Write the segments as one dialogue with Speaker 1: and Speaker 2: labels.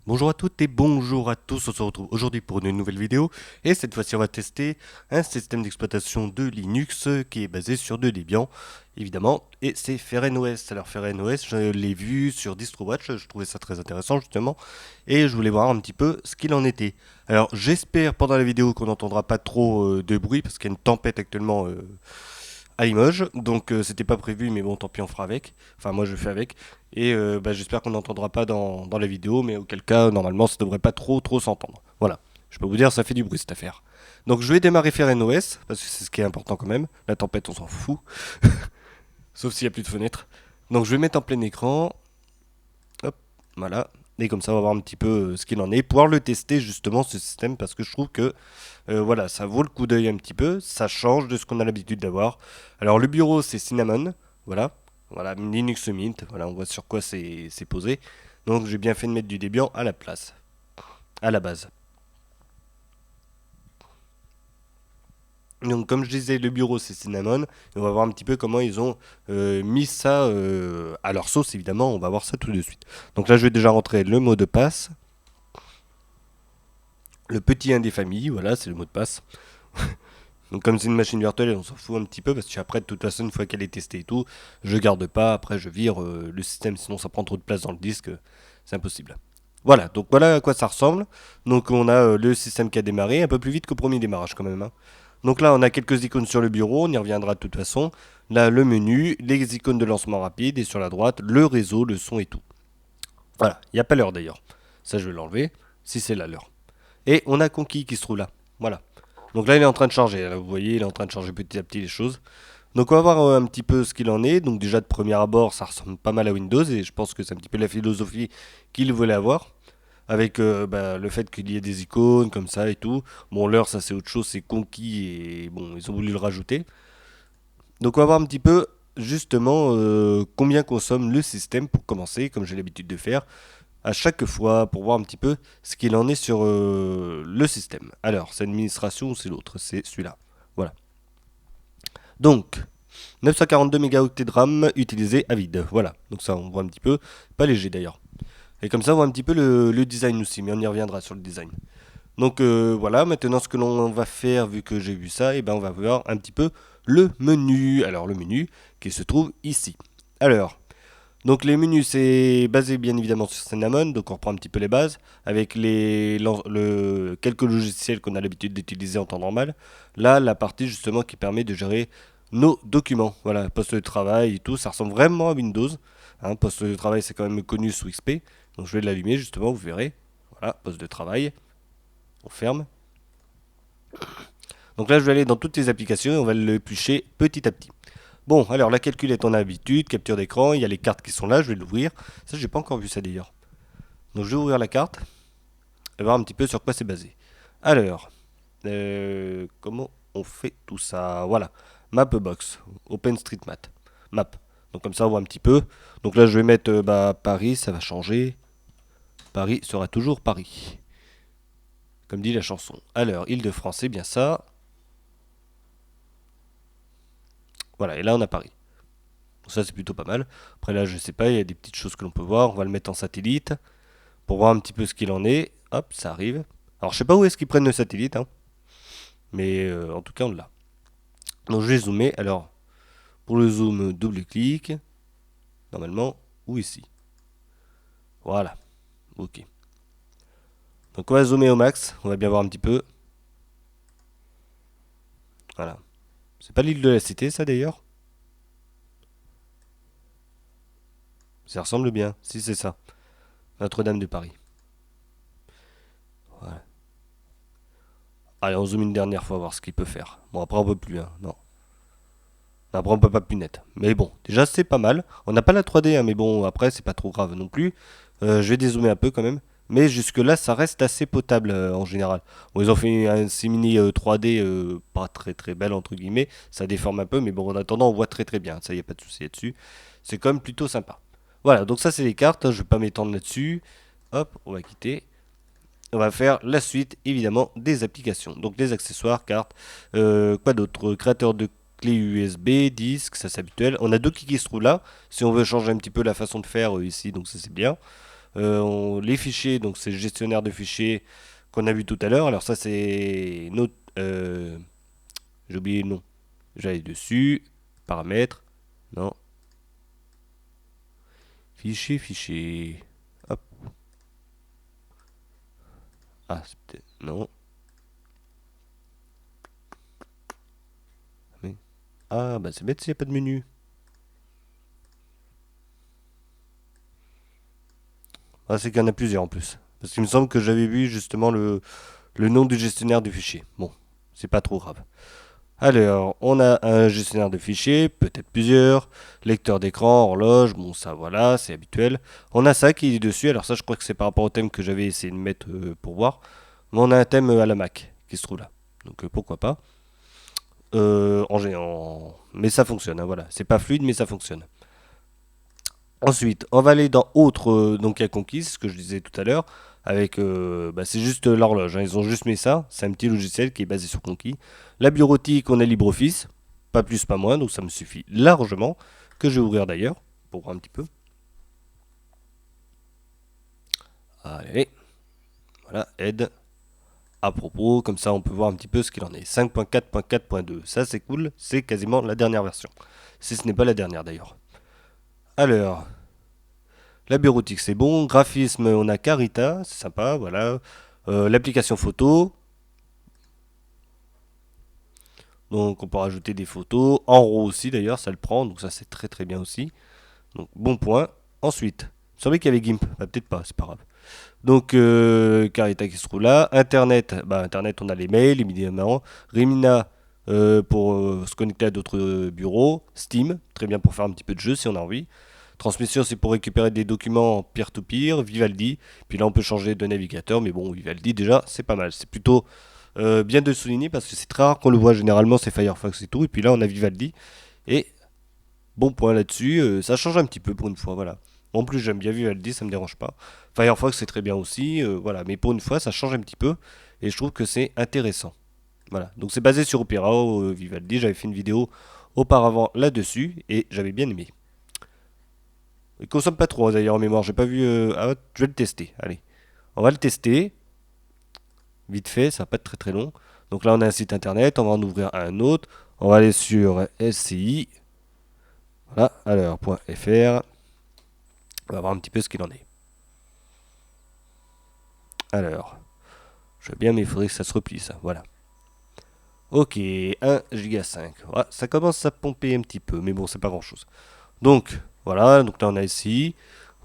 Speaker 1: Bonjour à toutes et bonjour à tous, on se retrouve aujourd'hui pour une nouvelle vidéo et cette fois-ci on va tester un système d'exploitation de Linux qui est basé sur de Debian évidemment et c'est FairenOS. Alors FairenOS je l'ai vu sur DistroWatch, je trouvais ça très intéressant justement et je voulais voir un petit peu ce qu'il en était. Alors j'espère pendant la vidéo qu'on n'entendra pas trop de bruit parce qu'il y a une tempête actuellement à Limoges, donc c'était pas prévu, mais bon, tant pis, on fera avec. Enfin, moi je fais avec. Et j'espère qu'on n'entendra pas dans la vidéo, mais auquel cas, normalement, ça devrait pas trop s'entendre. Voilà. Je peux vous dire, ça fait du bruit cette affaire. Donc je vais démarrer FairenOS, parce que c'est ce qui est important quand même. La tempête, on s'en fout. Sauf s'il n'y a plus de fenêtre. Donc je vais mettre en plein écran. Hop, voilà. Et comme ça, on va voir un petit peu ce qu'il en est. Pouvoir le tester justement, ce système, parce que je trouve que voilà, ça vaut le coup d'œil un petit peu, ça change de ce qu'on a l'habitude d'avoir. Alors le bureau c'est Cinnamon, voilà, voilà Linux Mint, voilà, on voit sur quoi c'est posé. Donc j'ai bien fait de mettre du Debian à la place, à la base. Donc comme je disais, le bureau c'est Cinnamon, et on va voir un petit peu comment ils ont mis ça à leur sauce évidemment, on va voir ça tout de suite. Donc là je vais déjà rentrer le mot de passe, le petit 1 des familles, voilà c'est le mot de passe. Donc comme c'est une machine virtuelle, on s'en fout un petit peu parce qu'après de toute façon une fois qu'elle est testée et tout, je garde pas, après je vire le système sinon ça prend trop de place dans le disque, c'est impossible. Voilà, donc voilà à quoi ça ressemble. Donc on a le système qui a démarré, un peu plus vite qu'au premier démarrage quand même, hein. Donc là on a quelques icônes sur le bureau, on y reviendra de toute façon. Là le menu, les icônes de lancement rapide et sur la droite le réseau, le son et tout. Voilà, il n'y a pas l'heure d'ailleurs. Ça je vais l'enlever, si c'est là l'heure. Et on a Conquis qui se trouve là. Voilà. Donc là, il est en train de charger. Là, vous voyez, il est en train de charger petit à petit les choses. Donc on va voir un petit peu ce qu'il en est. Donc déjà de premier abord, ça ressemble pas mal à Windows et je pense que c'est un petit peu la philosophie qu'il voulait avoir. Avec le fait qu'il y ait des icônes comme ça et tout. Bon, l'heure, ça c'est autre chose, c'est conquis et bon, ils ont voulu le rajouter. Donc on va voir un petit peu justement combien consomme le système pour commencer, comme j'ai l'habitude de faire à chaque fois pour voir un petit peu ce qu'il en est sur le système. Alors, c'est l'administration ou c'est l'autre? C'est celui-là. Voilà. Donc, 942 mégaoctets de RAM utilisés à vide. Voilà. Donc ça, on voit un petit peu. Pas léger d'ailleurs. Et comme ça, on voit un petit peu le design aussi, mais on y reviendra sur le design. Donc voilà, maintenant ce que l'on va faire, vu que j'ai vu ça, et ben on va voir un petit peu le menu. Alors le menu qui se trouve ici. Alors, donc les menus, c'est basé bien évidemment sur Cinnamon, donc on reprend un petit peu les bases, avec quelques logiciels qu'on a l'habitude d'utiliser en temps normal. Là, la partie justement qui permet de gérer nos documents. Voilà, poste de travail et tout, ça ressemble vraiment à Windows. Hein, poste de travail, c'est quand même connu sous XP. Donc je vais l'allumer justement, vous verrez. Voilà, poste de travail, on ferme. Donc là, je vais aller dans toutes les applications et on va l'éplucher petit à petit. Bon, alors la calculette, on a l'habitude, capture d'écran, il y a les cartes qui sont là, je vais l'ouvrir. Ça, j'ai pas encore vu ça d'ailleurs. Donc je vais ouvrir la carte et voir un petit peu sur quoi c'est basé. Alors, comment on fait tout ça? Voilà, Mapbox, OpenStreetMap, Map. Donc comme ça, on voit un petit peu. Donc là, je vais mettre Paris, ça va changer. Paris sera toujours Paris, comme dit la chanson. Alors, Île-de-France, c'est bien ça. Voilà, et là, on a Paris. Donc ça, c'est plutôt pas mal. Après là, je sais pas, il y a des petites choses que l'on peut voir. On va le mettre en satellite pour voir un petit peu ce qu'il en est. Hop, ça arrive. Alors, je sais pas où est-ce qu'ils prennent le satellite, hein, mais en tout cas, on l'a. Donc, je vais zoomer. Alors, pour le zoom, double-clic, normalement, ou ici. Voilà, ok. Donc, on va zoomer au max. On va bien voir un petit peu. Voilà. C'est pas l'île de la Cité, ça d'ailleurs? Ça ressemble bien. Si, c'est ça. Notre-Dame de Paris. Voilà. Allez, on zoome une dernière fois, voir ce qu'il peut faire. Bon, après, on peut plus, hein. Non. Après, on peut pas plus net. Mais bon, déjà, c'est pas mal. On n'a pas la 3D, hein, mais bon, après, c'est pas trop grave non plus. Je vais dézoomer un peu quand même. Mais jusque-là, ça reste assez potable en général. Bon, ils ont fait un simili 3D pas très belle, entre guillemets. Ça déforme un peu, mais bon, en attendant, on voit très bien. Ça, y a pas de souci là-dessus. C'est quand même plutôt sympa. Voilà, donc ça, c'est les cartes. Je vais pas m'étendre là-dessus. Hop, on va quitter. On va faire la suite, évidemment, des applications. Donc les accessoires, cartes, quoi d'autre? Créateur de clé USB, disque, ça c'est habituel. On a deux qui se trouvent là, si on veut changer un petit peu la façon de faire ici, donc ça c'est bien. Les fichiers, donc c'est le gestionnaire de fichiers qu'on a vu tout à l'heure. Alors ça c'est notre... j'ai oublié le nom. J'allais dessus, paramètres, non, fichier. Hop. Ah, c'est peut-être... Non. Mais... Ah, bah c'est bête s'il n'y a pas de menu. Ah, c'est qu'il y en a plusieurs en plus. Parce qu'il me semble que j'avais vu justement le nom du gestionnaire du fichier. Bon, c'est pas trop grave. Alors, on a un gestionnaire de fichiers, peut-être plusieurs, lecteur d'écran, horloge, bon ça voilà, c'est habituel. On a ça qui est dessus, alors ça je crois que c'est par rapport au thème que j'avais essayé de mettre pour voir. Mais on a un thème à la Mac qui se trouve là, donc pourquoi pas. En géant, mais ça fonctionne, hein, voilà. C'est pas fluide mais ça fonctionne. Ensuite, on va aller dans autre, donc il y a Conquis, ce que je disais tout à l'heure, avec, bah, c'est juste l'horloge, hein, ils ont juste mis ça, c'est un petit logiciel qui est basé sur Conquis. La bureautique, on a LibreOffice, pas plus, pas moins, donc ça me suffit largement, que je vais ouvrir d'ailleurs, pour voir un petit peu. Allez, voilà, aide. À propos, comme ça on peut voir un petit peu ce qu'il en est. 5.4.4.2, ça c'est cool, c'est quasiment la dernière version. Si ce n'est pas la dernière d'ailleurs. Alors, la bureautique c'est bon, graphisme on a Carita, c'est sympa, voilà. L'application photo, donc on peut rajouter des photos, en RAW aussi d'ailleurs, ça le prend, donc ça c'est très très bien aussi. Donc bon point. Ensuite, il me semblait qu'il y avait GIMP, bah, peut-être pas, c'est pas grave. Donc Carita qui se trouve là, Internet, bah Internet on a les mails évidemment, Remina pour se connecter à d'autres bureaux, Steam, très bien pour faire un petit peu de jeu si on a envie. Transmission, c'est pour récupérer des documents en peer-to-peer, Vivaldi. Puis là, on peut changer de navigateur, mais bon, Vivaldi, déjà, c'est pas mal. C'est plutôt bien de le souligner parce que c'est très rare qu'on le voit. Généralement, c'est Firefox et tout. Et puis là, on a Vivaldi. Et bon point là-dessus, ça change un petit peu pour une fois, voilà. En plus, j'aime bien Vivaldi, ça me dérange pas. Firefox, c'est très bien aussi, voilà. Mais pour une fois, ça change un petit peu. Et je trouve que c'est intéressant. Voilà. Donc, c'est basé sur Opera, Vivaldi. J'avais fait une vidéo auparavant là-dessus et j'avais bien aimé. Il consomme pas trop d'ailleurs en mémoire, j'ai pas vu. Ah, je vais le tester. Allez, on va le tester. Vite fait, ça va pas être très très long. Donc là, on a un site internet, on va en ouvrir un autre. On va aller sur SCI. Voilà, alors, .fr. On va voir un petit peu ce qu'il en est. Alors, je veux bien, mais il faudrait que ça se replie ça. Voilà. Ok, 1 giga 5. Voilà, ça commence à pomper un petit peu, mais bon, c'est pas grand chose. Donc, voilà, donc là on a SCI.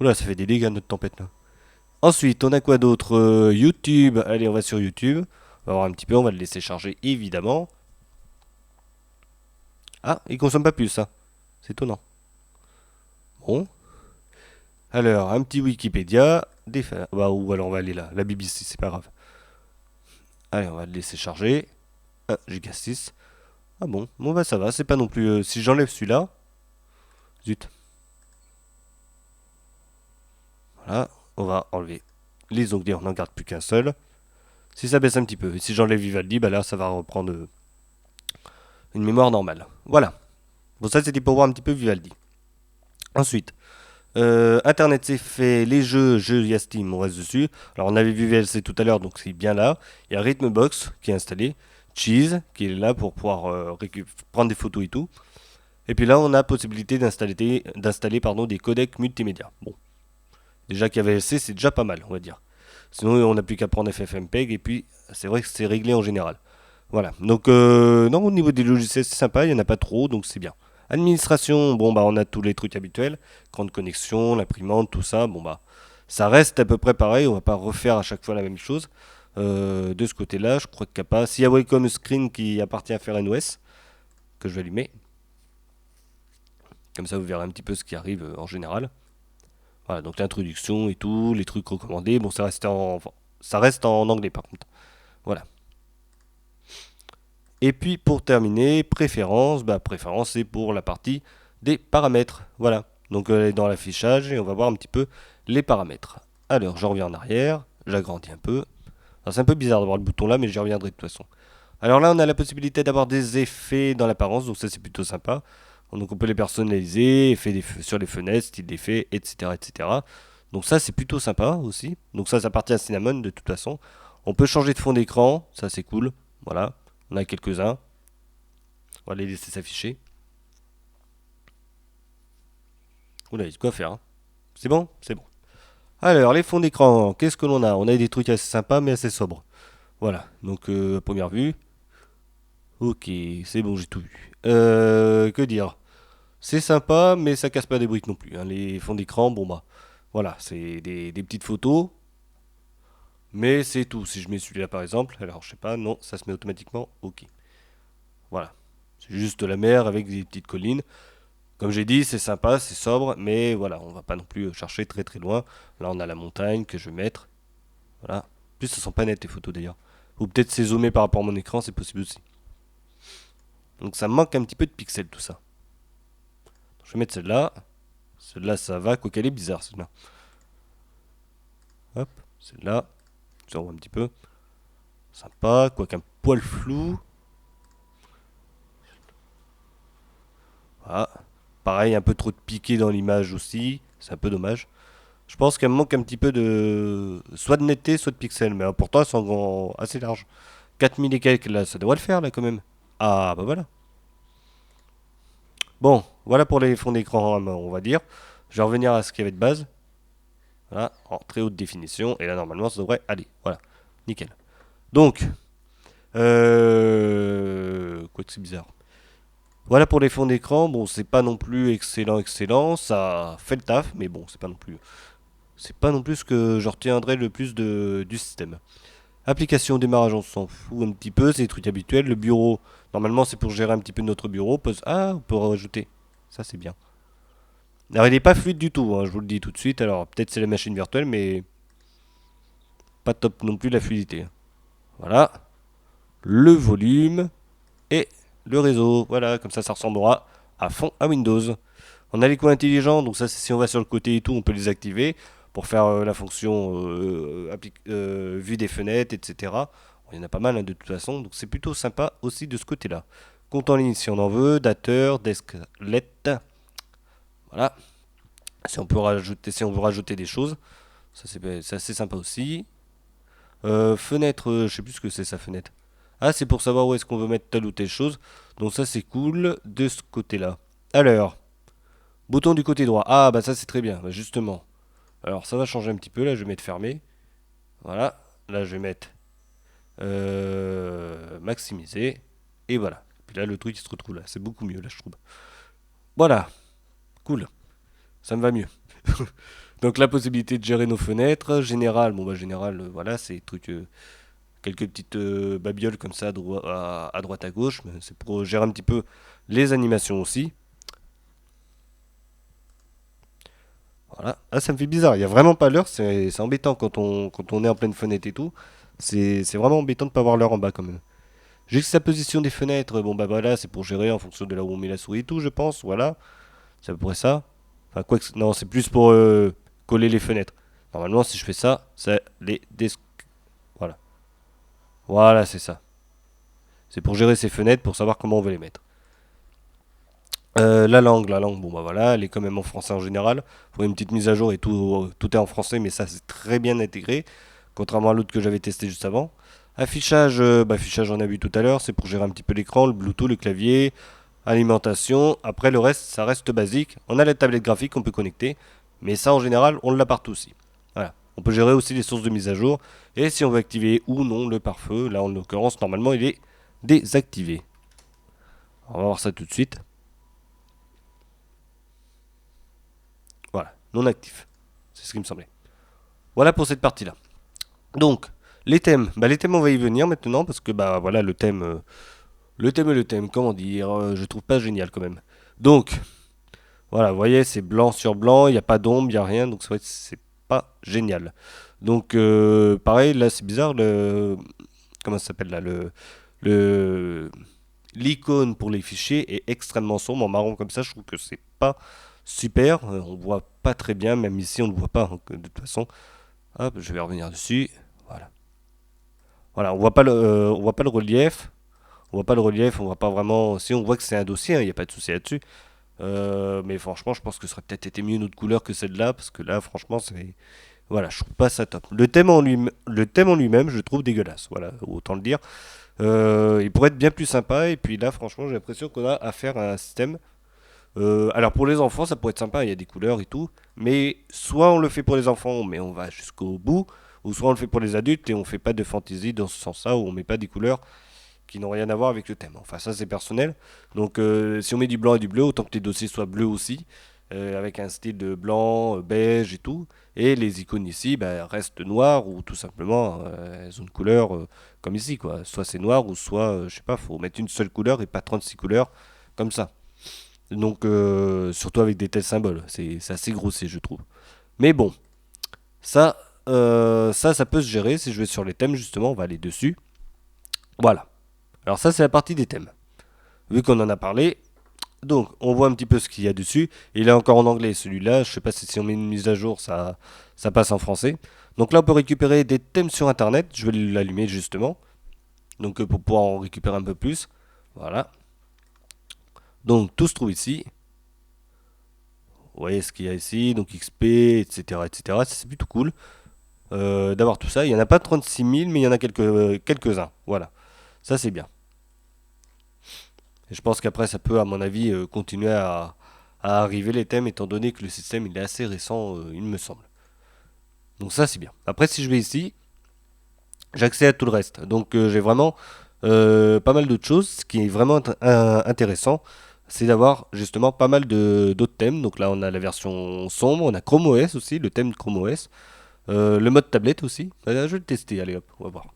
Speaker 1: Oula, ça fait des dégâts notre tempête là. Ensuite, on a quoi d'autre? YouTube. Allez, on va sur YouTube. On va voir un petit peu, on va le laisser charger évidemment. Ah, il consomme pas plus ça. C'est étonnant. Bon. Alors, un petit Wikipédia. Bah, ou alors on va aller là. La BBC, c'est pas grave. Allez, on va le laisser charger. 1 giga 6. Ah bon, bon bah ça va, c'est pas non plus. Si j'enlève celui-là. Zut. Voilà, on va enlever les onglets, on n'en garde plus qu'un seul. Si ça baisse un petit peu, et si j'enlève Vivaldi, bah là ça va reprendre une mémoire normale. Voilà. Bon, ça c'était pour voir un petit peu Vivaldi. Ensuite, Internet c'est fait, les jeux, il y a Steam, on reste dessus. Alors on avait vu VLC tout à l'heure, donc c'est bien là. Il y a Rhythmbox qui est installé, Cheese qui est là pour pouvoir prendre des photos et tout. Et puis là on a possibilité d'installer pardon, des codecs multimédia. Bon, déjà qu'il y a VLC, c'est déjà pas mal, on va dire. Sinon on n'a plus qu'à prendre FFmpeg et puis c'est vrai que c'est réglé en général. Voilà. Donc, non, au niveau des logiciels, c'est sympa, il n'y en a pas trop, donc c'est bien. Administration, bon, bah, on a tous les trucs habituels. Grande connexion, l'imprimante, tout ça, bon, bah, ça reste à peu près pareil, on va pas refaire à chaque fois la même chose. De ce côté-là, je crois qu'il n'y a pas. S'il y a Welcome Screen qui appartient à FairOS, que je vais allumer. Comme ça, vous verrez un petit peu ce qui arrive en général. Voilà, donc l'introduction et tout, les trucs recommandés. Bon, ça reste en anglais par contre. Voilà. Et puis pour terminer, préférence, bah préférence c'est pour la partie des paramètres. Voilà. Donc elle est dans l'affichage et on va voir un petit peu les paramètres. Alors je reviens en arrière, j'agrandis un peu. Alors c'est un peu bizarre d'avoir le bouton là, mais j'y reviendrai de toute façon. Alors là on a la possibilité d'avoir des effets dans l'apparence, donc ça c'est plutôt sympa. Donc on peut les personnaliser, effets sur les fenêtres, style d'effet, etc., etc. Donc ça, c'est plutôt sympa aussi. Donc ça appartient à Cinnamon de toute façon. On peut changer de fond d'écran, ça c'est cool. Voilà, on a quelques-uns. On va les laisser s'afficher. Oula, il y a de quoi faire, hein. C'est bon? C'est bon. Alors, les fonds d'écran, qu'est-ce que l'on a? On a des trucs assez sympas mais assez sobres. Voilà, donc à première vue. Ok, c'est bon, j'ai tout vu. Que dire? C'est sympa, mais ça casse pas des briques non plus, hein. Les fonds d'écran, bon bah, voilà, c'est des petites photos, mais c'est tout. Si je mets celui-là par exemple, alors je sais pas, non, ça se met automatiquement, ok. Voilà, c'est juste la mer avec des petites collines. Comme j'ai dit, c'est sympa, c'est sobre, mais voilà, on va pas non plus chercher très très loin. Là, on a la montagne que je vais mettre, voilà. En plus, ça sont pas nettes les photos d'ailleurs. Ou peut-être c'est zoomé par rapport à mon écran, c'est possible aussi. Donc ça me manque un petit peu de pixels tout ça. Je vais mettre celle-là. Celle-là, ça va, quoi qu'elle est bizarre celle-là. Hop, celle-là. Ça voit un petit peu. Sympa, quoi qu'un poil flou. Voilà. Pareil, un peu trop de piqué dans l'image aussi. C'est un peu dommage. Je pense qu'elle me manque un petit peu de. Soit de netteté, soit de pixels. Mais pourtant, elles sont assez larges. 4000 et quelques là, ça devrait le faire là quand même. Ah, bah voilà. Bon, voilà pour les fonds d'écran, on va dire. Je vais revenir à ce qu'il y avait de base. Voilà, en très haute définition. Et là, normalement, ça devrait aller. Voilà, nickel. Donc, quoi que c'est bizarre. Voilà pour les fonds d'écran. Bon, c'est pas non plus excellent, excellent. Ça fait le taf, mais bon, c'est pas non plus ce que je retiendrai le plus du système. Application démarrage, on s'en fout un petit peu. C'est des trucs habituels. Le bureau, normalement, c'est pour gérer un petit peu notre bureau. Ah, on peut rajouter. Ça, c'est bien. Alors, il n'est pas fluide du tout, hein, je vous le dis tout de suite. Alors, peut-être c'est la machine virtuelle, mais pas top non plus la fluidité. Voilà. Le volume et le réseau. Voilà, comme ça ressemblera à fond à Windows. On a les coins intelligents, donc ça, si on va sur le côté et tout, on peut les activer pour faire la fonction vue des fenêtres, etc. Bon, il y en a pas mal hein, de toute façon, donc c'est plutôt sympa aussi de ce côté-là. Compte en ligne si on en veut, dateur, desklet. Voilà. Si on veut rajouter des choses, ça c'est assez sympa aussi. Fenêtre, je sais plus ce que c'est sa fenêtre. Ah, c'est pour savoir où est-ce qu'on veut mettre telle ou telle chose. Donc ça c'est cool de ce côté-là. Alors, bouton du côté droit. Ah bah ça c'est très bien, bah, justement. Alors ça va changer un petit peu, là je vais mettre fermé. Voilà, là je vais mettre maximiser. Et voilà. Puis là le truc il se retrouve là, c'est beaucoup mieux là je trouve. Voilà, cool, ça me va mieux. Donc la possibilité de gérer nos fenêtres, général, bon bah général, voilà, c'est des trucs quelques petites babioles comme ça à droite à gauche, mais c'est pour gérer un petit peu les animations aussi. Voilà. Ah, ça me fait bizarre, il n'y a vraiment pas l'heure, c'est embêtant quand on est en pleine fenêtre et tout. C'est vraiment embêtant de ne pas voir l'heure en bas quand même. Juste sa position des fenêtres, bon bah voilà, c'est pour gérer en fonction de là où on met la souris et tout, je pense, voilà. C'est à peu près ça. Enfin, quoi que, non, c'est plus pour coller les fenêtres. Normalement, si je fais ça, c'est voilà. Voilà, c'est ça. C'est pour gérer ces fenêtres, pour savoir comment on veut les mettre. La langue, bon bah voilà, elle est quand même en français en général. Pour une petite mise à jour et tout est en français, mais ça c'est très bien intégré, contrairement à l'autre que j'avais testé juste avant. Affichage, affichage on a vu tout à l'heure, c'est pour gérer un petit peu l'écran, le Bluetooth, le clavier, alimentation. Après le reste, ça reste basique. On a la tablette graphique qu'on peut connecter, mais ça en général on l'a partout aussi. Voilà. On peut gérer aussi les sources de mise à jour et si on veut activer ou non le pare-feu. Là en l'occurrence normalement il est désactivé. On va voir ça tout de suite. Voilà, non actif. C'est ce qui me semblait. Voilà pour cette partie-là. Donc, les thèmes, on va y venir maintenant parce que bah voilà, le thème, comment dire, je trouve pas génial quand même. Donc, voilà, vous voyez, c'est blanc sur blanc, il n'y a pas d'ombre, il n'y a rien, donc c'est pas génial. Donc, pareil, là c'est bizarre, comment ça s'appelle là, le, l'icône pour les fichiers est extrêmement sombre en marron comme ça, je trouve que c'est pas super, on voit pas très bien, même ici on ne voit pas hein, de toute façon. Hop, je vais revenir dessus. Voilà. Voilà, on voit pas le relief. On voit pas le relief, on voit pas vraiment. Si on voit que c'est un dossier, il n'y a pas de souci là-dessus. Mais franchement, je pense que ça aurait peut-être été mieux une autre couleur que celle-là, parce que là, franchement, c'est... Voilà, je trouve pas ça top. Le thème en lui-même, je le trouve dégueulasse. Voilà, autant le dire. Il pourrait être bien plus sympa. Et puis là, franchement, j'ai l'impression qu'on a affaire à un système. Alors pour les enfants, ça pourrait être sympa. Il y a des couleurs et tout. Mais soit on le fait pour les enfants, mais on va jusqu'au bout. Ou soit on le fait pour les adultes et on fait pas de fantaisie dans ce sens-là, où on met pas des couleurs qui n'ont rien à voir avec le thème. Enfin, ça c'est personnel. Donc, si on met du blanc et du bleu, autant que les dossiers soient bleus aussi, avec un style de blanc, beige et tout. Et les icônes ici bah, restent noires ou tout simplement elles ont une couleur comme ici, quoi. Soit c'est noir ou soit, je sais pas, faut mettre une seule couleur et pas 36 couleurs comme ça. Donc, surtout avec des tels symboles, c'est assez grossier, je trouve. Mais bon, ça, ça peut se gérer. Si je vais sur les thèmes, justement, on va aller dessus. Voilà. Alors ça, c'est la partie des thèmes. Vu qu'on en a parlé, donc on voit un petit peu ce qu'il y a dessus. Il est encore en anglais celui-là. Je sais pas si on met une mise à jour, ça passe en français. Donc là, on peut récupérer des thèmes sur internet. Je vais l'allumer justement. Donc pour pouvoir en récupérer un peu plus. Voilà. Donc tout se trouve ici. Vous voyez ce qu'il y a ici. Donc XP, etc. etc. C'est plutôt cool d'avoir tout ça. Il n'y en a pas 36 000, mais il y en a quelques-uns. Voilà. Ça, c'est bien. Et je pense qu'après, ça peut, à mon avis, continuer à arriver les thèmes, étant donné que le système il est assez récent, il me semble. Donc ça, c'est bien. Après, si je vais ici, j'ai accès à tout le reste. Donc j'ai vraiment pas mal d'autres choses. Ce qui est vraiment intéressant, c'est d'avoir justement pas mal d'autres thèmes. Donc là, on a la version sombre, on a Chrome OS aussi, le thème de Chrome OS. Le mode tablette aussi. Je vais le tester, allez hop, on va voir.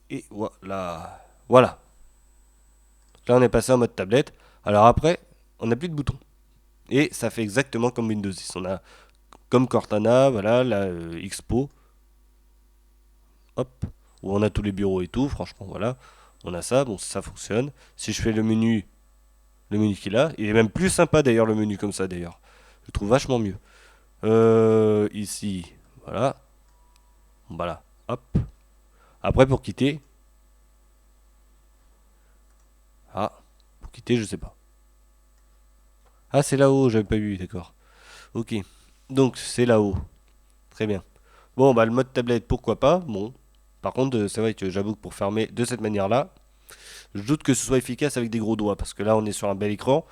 Speaker 1: Et voilà. Voilà. Là, on est passé en mode tablette. Alors après, on n'a plus de boutons. Et ça fait exactement comme Windows 10. On a comme Cortana, voilà, la Expo, hop, où on a tous les bureaux et tout. Franchement, voilà, on a ça. Bon, ça fonctionne. Si je fais le menu qu'il a, il est même plus sympa d'ailleurs le menu comme ça d'ailleurs. Je le trouve vachement mieux. Ici, voilà, voilà, hop. Après pour quitter, ah, pour quitter, je sais pas. Ah, c'est là-haut, j'avais pas vu, d'accord. Ok, donc c'est là-haut. Très bien. Bon, bah le mode tablette, pourquoi pas. Bon, par contre, c'est vrai que j'avoue que pour fermer de cette manière-là, je doute que ce soit efficace avec des gros doigts, parce que là, on est sur un bel écran.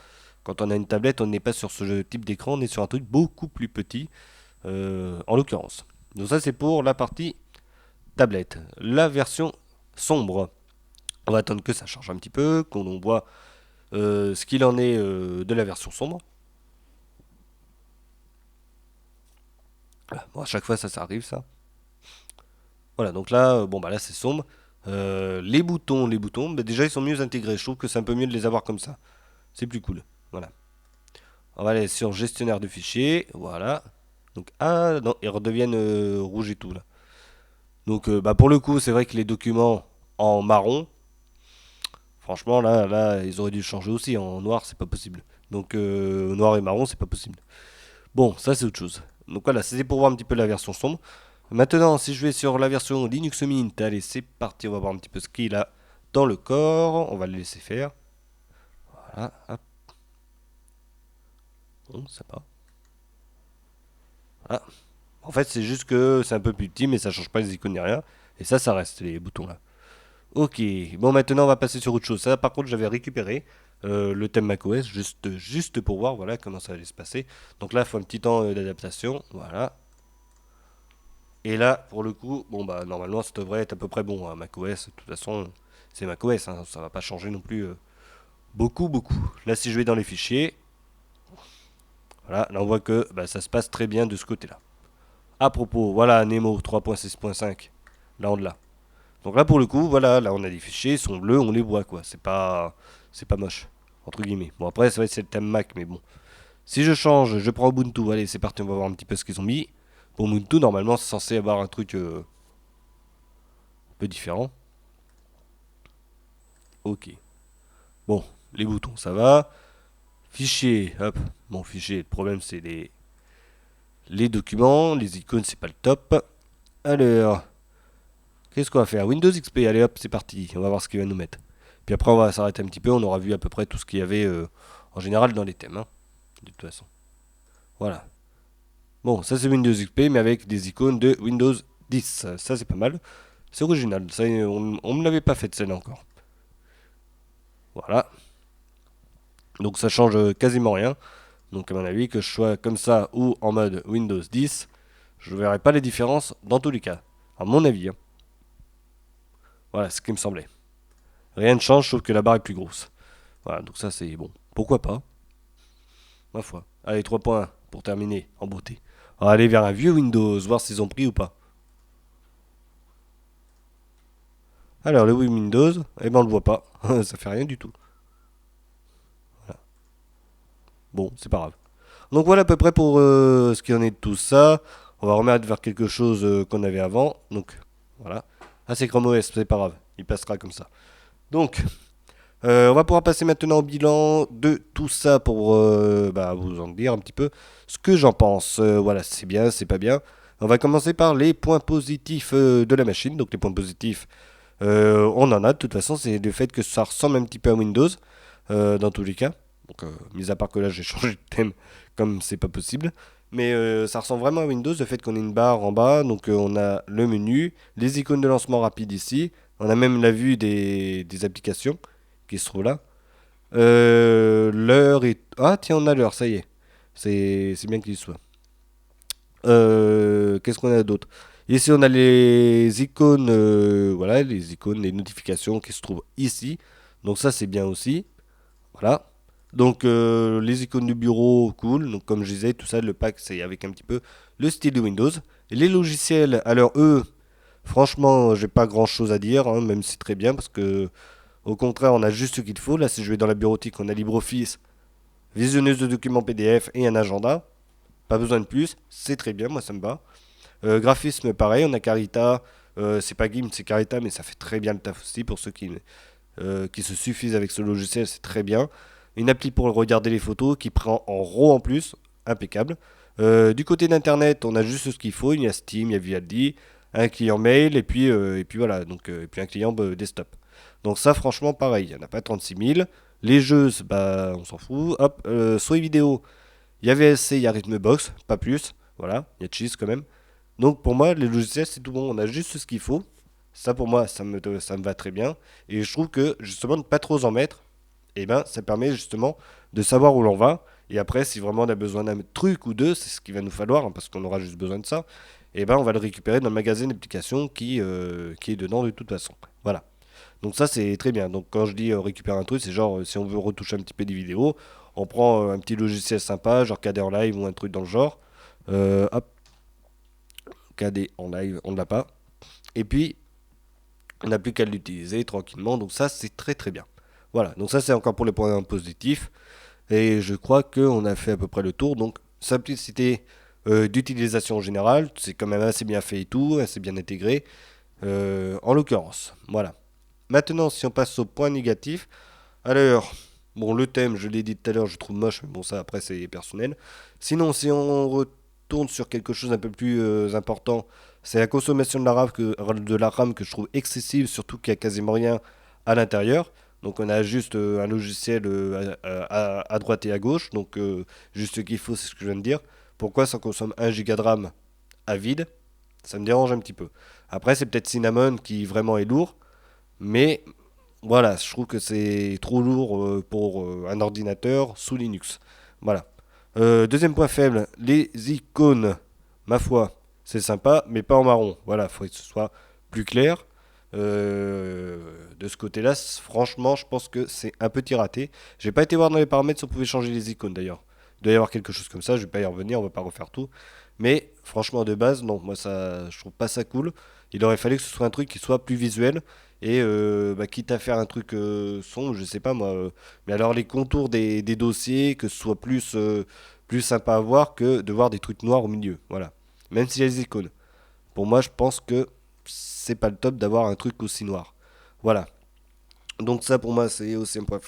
Speaker 1: Quand on a une tablette, on n'est pas sur ce type d'écran, on est sur un truc beaucoup plus petit, en l'occurrence. Donc ça, c'est pour la partie tablette. La version sombre. On va attendre que ça charge un petit peu, qu'on voit ce qu'il en est de la version sombre. Bon, à chaque fois, ça arrive, ça. Voilà, donc là, bon bah là c'est sombre. Les boutons, bah, déjà ils sont mieux intégrés. Je trouve que c'est un peu mieux de les avoir comme ça. C'est plus cool. Voilà. On va aller sur gestionnaire de fichiers. Voilà. Donc ah non, ils redeviennent rouges et tout là. Donc bah pour le coup, c'est vrai que les documents en marron, franchement là ils auraient dû le changer aussi. En noir, c'est pas possible. Donc noir et marron, c'est pas possible. Bon, ça c'est autre chose. Donc voilà, c'était pour voir un petit peu la version sombre. Maintenant, si je vais sur la version Linux Mint, allez, c'est parti, on va voir un petit peu ce qu'il a dans le corps. On va le laisser faire. Voilà, hop, bon, ça va. Voilà. En fait, c'est juste que c'est un peu plus petit, mais ça change pas les icônes ni rien. Et ça reste, les boutons là. Ok, bon, maintenant on va passer sur autre chose. Ça, par contre, j'avais récupéré le thème macOS juste pour voir voilà, comment ça allait se passer. Donc là, il faut un petit temps d'adaptation. Voilà. Et là, pour le coup, bon bah normalement ça devrait être à peu près bon, hein. macOS, de toute façon, c'est macOS, hein, ça va pas changer non plus beaucoup. Là, si je vais dans les fichiers, voilà, là on voit que bah, ça se passe très bien de ce côté-là. À propos, voilà, Nemo 3.6.5, là on l'a. Donc là pour le coup, voilà, là on a des fichiers, ils sont bleus, on les voit quoi, c'est pas moche, entre guillemets. Bon après, ça va être c'est le thème Mac, mais bon. Si je change, je prends Ubuntu, allez c'est parti, on va voir un petit peu ce qu'ils ont mis. Pour Ubuntu, normalement c'est censé avoir un truc un peu différent. Ok. Bon, les boutons, ça va. Fichier, hop. Bon, fichier, le problème, c'est les documents. Les icônes, c'est pas le top. Alors, Qu'est-ce qu'on va faire? Windows XP, allez hop, c'est parti. On va voir ce qu'il va nous mettre. Puis après, on va s'arrêter un petit peu. On aura vu à peu près tout ce qu'il y avait en général dans les thèmes, hein, de toute façon. Voilà. Bon, ça c'est Windows XP, mais avec des icônes de Windows 10. Ça c'est pas mal. C'est original. Ça, on me l'avait pas fait de celle-là encore. Voilà. Donc ça change quasiment rien. Donc à mon avis, que je sois comme ça ou en mode Windows 10, je verrai pas les différences dans tous les cas. À mon avis, hein. Voilà, c'est ce qui me semblait. Rien ne change sauf que la barre est plus grosse. Voilà, donc ça c'est bon. Pourquoi pas? Ma foi. Allez, 3 points pour terminer en beauté. On va aller vers un vieux Windows, voir s'ils ont pris ou pas. Alors, le Windows, eh ben on le voit pas. Ça fait rien du tout. Bon, c'est pas grave. Donc voilà à peu près pour ce qu'il en est de tout ça. On va remettre vers quelque chose qu'on avait avant. Donc voilà. Ah, c'est Chrome OS, c'est pas grave. Il passera comme ça. Donc, on va pouvoir passer maintenant au bilan de tout ça pour vous en dire un petit peu ce que j'en pense. Voilà, c'est bien, c'est pas bien. On va commencer par les points positifs de la machine. Donc les points positifs, on en a de toute façon. C'est le fait que ça ressemble un petit peu à Windows, dans tous les cas. Donc, mis à part que là j'ai changé de thème comme c'est pas possible. Mais ça ressemble vraiment à Windows, le fait qu'on ait une barre en bas. Donc on a le menu, les icônes de lancement rapide ici. On a même la vue des applications qui se trouve là. L'heure est... Ah tiens, on a l'heure, ça y est. C'est bien qu'il y soit. Qu'est-ce qu'on a d'autre? Ici, on a les icônes, voilà, les icônes, les notifications qui se trouvent ici. Donc ça, c'est bien aussi. Voilà. Donc les icônes du bureau, cool. Donc comme je disais, tout ça, le pack, c'est avec un petit peu le style de Windows. Et les logiciels, alors eux, franchement, j'ai pas grand-chose à dire, hein, même si c'est très bien, parce que au contraire, on a juste ce qu'il faut. Là, si je vais dans la bureautique, on a LibreOffice, visionneuse de documents PDF et un agenda. Pas besoin de plus, c'est très bien, moi ça me va. Graphisme, pareil, on a Carita. C'est pas GIMP, c'est Carita, mais ça fait très bien le taf aussi pour ceux qui se suffisent avec ce logiciel, c'est très bien. Une appli pour regarder les photos qui prend en RAW en plus, impeccable. Du côté d'Internet, on a juste ce qu'il faut. Il y a Steam, il y a Vivaldi, un client mail et puis voilà, donc, et puis un client desktop. Donc ça, franchement, pareil, il n'y en a pas 36 000. Les jeux, bah, on s'en fout. Hop, sur les vidéos, il y a VLC, il y a Rhythmbox, pas plus. Voilà, il y a Cheese quand même. Donc pour moi, les logiciels, c'est tout bon. On a juste ce qu'il faut. Ça, pour moi, ça me va très bien. Et je trouve que, justement, de ne pas trop en mettre, eh ben, ça permet justement de savoir où l'on va. Et après, si vraiment on a besoin d'un truc ou deux, c'est ce qu'il va nous falloir, hein, parce qu'on aura juste besoin de ça, eh ben, on va le récupérer dans le magasin d'applications qui est dedans de toute façon. Voilà. Donc ça, c'est très bien. Donc quand je dis récupérer un truc, c'est genre, si on veut retoucher un petit peu des vidéos, on prend un petit logiciel sympa, genre KD en live ou un truc dans le genre. Hop, KD en live, on ne l'a pas. Et puis, on n'a plus qu'à l'utiliser tranquillement. Donc ça, c'est très très bien. Voilà, donc ça c'est encore pour les points positifs. Et je crois qu'on a fait à peu près le tour. Donc simplicité d'utilisation générale, c'est quand même assez bien fait et tout, assez bien intégré. En l'occurrence, voilà. Maintenant, si on passe au point négatif, alors, bon, le thème, je l'ai dit tout à l'heure, je trouve moche, mais bon, ça après c'est personnel. Sinon, si on retourne sur quelque chose un peu plus important, c'est la consommation de la RAM que je trouve excessive, surtout qu'il n'y a quasiment rien à l'intérieur. Donc on a juste un logiciel à droite et à gauche, donc juste ce qu'il faut, c'est ce que je viens de dire. Pourquoi ça consomme 1 giga de RAM à vide? Ça me dérange un petit peu. Après, c'est peut-être Cinnamon qui vraiment est lourd, mais voilà, je trouve que c'est trop lourd pour un ordinateur sous Linux. Voilà. Deuxième point faible, les icônes. Ma foi, c'est sympa, mais pas en marron. Voilà, il faut que ce soit plus clair. De ce côté-là, franchement, je pense que c'est un petit raté. J'ai pas été voir dans les paramètres si on pouvait changer les icônes d'ailleurs. Il doit y avoir quelque chose comme ça, je vais pas y revenir, on va pas refaire tout. Mais franchement, de base, non, moi ça, je trouve pas ça cool. Il aurait fallu que ce soit un truc qui soit plus visuel. Et quitte à faire un truc sombre, je sais pas moi. Mais alors les contours des dossiers, que ce soit plus sympa à voir que de voir des trucs noirs au milieu. Voilà. Même s'il y a les icônes. Pour moi, je pense que c'est pas le top d'avoir un truc aussi noir. Voilà. Donc ça pour moi c'est aussi un point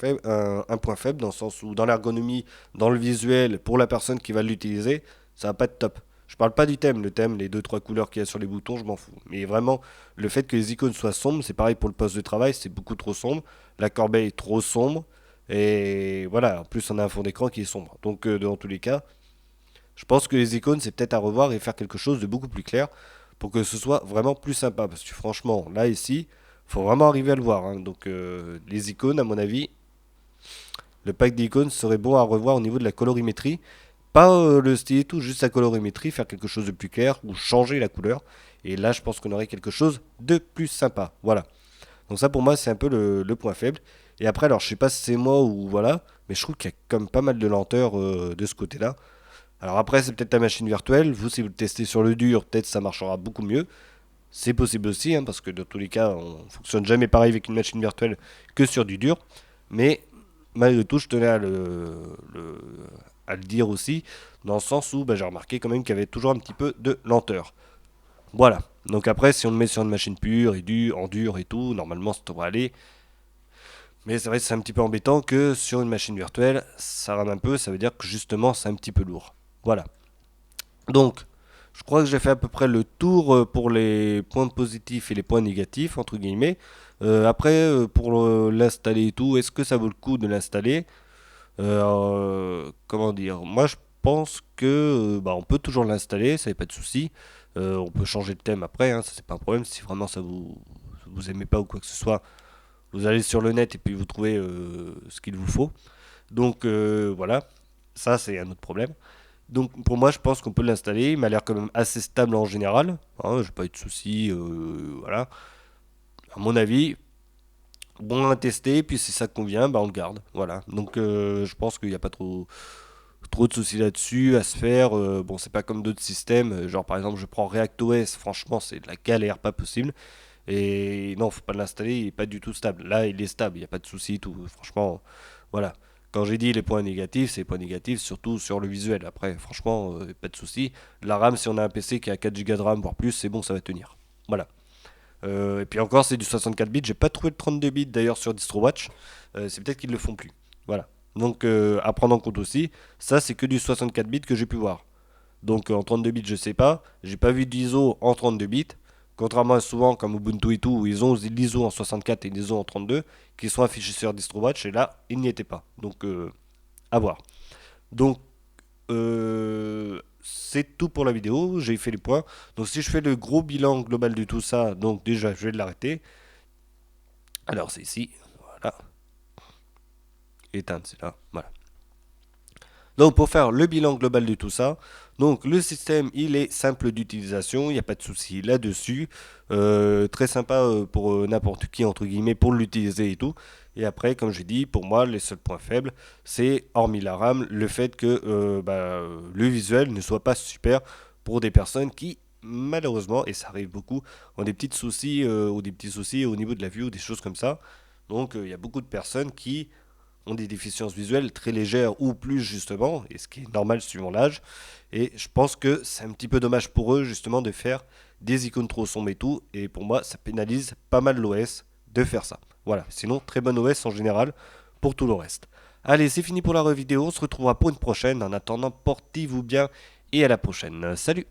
Speaker 1: faible dans le sens où dans l'ergonomie, dans le visuel, pour la personne qui va l'utiliser, ça va pas être top. Je parle pas du thème, le thème, les deux trois couleurs qu'il y a sur les boutons, je m'en fous. Mais vraiment, le fait que les icônes soient sombres, c'est pareil pour le poste de travail, c'est beaucoup trop sombre. La corbeille est trop sombre. Et voilà, en plus on a un fond d'écran qui est sombre. Donc dans tous les cas, je pense que les icônes, c'est peut-être à revoir et faire quelque chose de beaucoup plus clair pour que ce soit vraiment plus sympa. Parce que franchement, là, ici, faut vraiment arriver à le voir, hein. Donc, les icônes, à mon avis, le pack d'icônes serait bon à revoir au niveau de la colorimétrie. Pas le style et tout, juste la colorimétrie, faire quelque chose de plus clair ou changer la couleur. Et là, je pense qu'on aurait quelque chose de plus sympa. Voilà. Donc ça, pour moi, c'est un peu le point faible. Et après, alors, je sais pas si c'est moi ou voilà, mais je trouve qu'il y a comme pas mal de lenteur de ce côté-là. Alors après, c'est peut-être la machine virtuelle. Vous, si vous le testez sur le dur, peut-être ça marchera beaucoup mieux. C'est possible aussi, hein, parce que dans tous les cas, on ne fonctionne jamais pareil avec une machine virtuelle que sur du dur. Mais malgré tout, je tenais à le dire aussi, dans le sens où bah, j'ai remarqué quand même qu'il y avait toujours un petit peu de lenteur. Voilà. Donc après, si on le met sur une machine pure et en dur et tout, normalement ça devrait aller. Mais c'est vrai que c'est un petit peu embêtant que sur une machine virtuelle, ça rame un peu, ça veut dire que justement c'est un petit peu lourd. Voilà. Donc, je crois que j'ai fait à peu près le tour pour les points positifs et les points négatifs, entre guillemets. Après, pour l'installer et tout, est-ce que ça vaut le coup de l'installer? Comment dire? Moi, je pense que bah, on peut toujours l'installer, ça n'est pas de souci. On peut changer de thème après, hein, ça c'est pas un problème. Si vraiment vous aimez pas ou quoi que ce soit, vous allez sur le net et puis vous trouvez ce qu'il vous faut. Donc voilà, ça c'est un autre problème. Donc pour moi, je pense qu'on peut l'installer. Il m'a l'air quand même assez stable en général. Hein, j'ai pas eu de soucis. Voilà. À mon avis, bon à tester. Puis si ça convient, bah on le garde. Voilà. Donc je pense qu'il n'y a pas trop de soucis là-dessus à se faire. Bon, c'est pas comme d'autres systèmes. Genre par exemple, je prends ReactOS. Franchement, c'est de la galère, pas possible. Et non, faut pas l'installer. Il est pas du tout stable. Là, il est stable. Il n'y a pas de soucis. Tout. Franchement, voilà. Quand j'ai dit les points négatifs, c'est les points négatifs surtout sur le visuel. Après, franchement, pas de souci. La RAM, si on a un PC qui a 4 Go de RAM, voire plus, c'est bon, ça va tenir. Voilà. Et puis encore, c'est du 64 bits. J'ai pas trouvé le 32 bits d'ailleurs sur DistroWatch. C'est peut-être qu'ils le font plus. Voilà. Donc, à prendre en compte aussi, ça, c'est que du 64 bits que j'ai pu voir. Donc en 32 bits, je sais pas. J'ai pas vu d'ISO en 32 bits. Contrairement à souvent comme Ubuntu et tout, où ils ont l'ISO en 64 et l'ISO en 32, qui sont affichés sur DistroWatch, et là, ils n'y étaient pas. Donc à voir. Donc c'est tout pour la vidéo, j'ai fait les points. Donc si je fais le gros bilan global de tout ça, donc déjà je vais l'arrêter. Alors c'est ici, voilà. Éteindre, c'est là, voilà. Donc pour faire le bilan global de tout ça, donc le système il est simple d'utilisation, il n'y a pas de souci là-dessus. Très sympa pour n'importe qui entre guillemets pour l'utiliser et tout. Et après, comme j'ai dit, pour moi les seuls points faibles, c'est hormis la RAM, le fait que le visuel ne soit pas super pour des personnes qui malheureusement, et ça arrive beaucoup, ont des petits soucis ou des petits soucis au niveau de la vue ou des choses comme ça. Donc il y a beaucoup de personnes qui ont des déficiences visuelles très légères ou plus justement, et ce qui est normal suivant l'âge. Et je pense que c'est un petit peu dommage pour eux justement de faire des icônes trop sombres et tout. Et pour moi, ça pénalise pas mal l'OS de faire ça. Voilà, sinon très bonne OS en général pour tout le reste. Allez, c'est fini pour la vidéo, on se retrouvera pour une prochaine. En attendant, portez-vous bien et à la prochaine. Salut!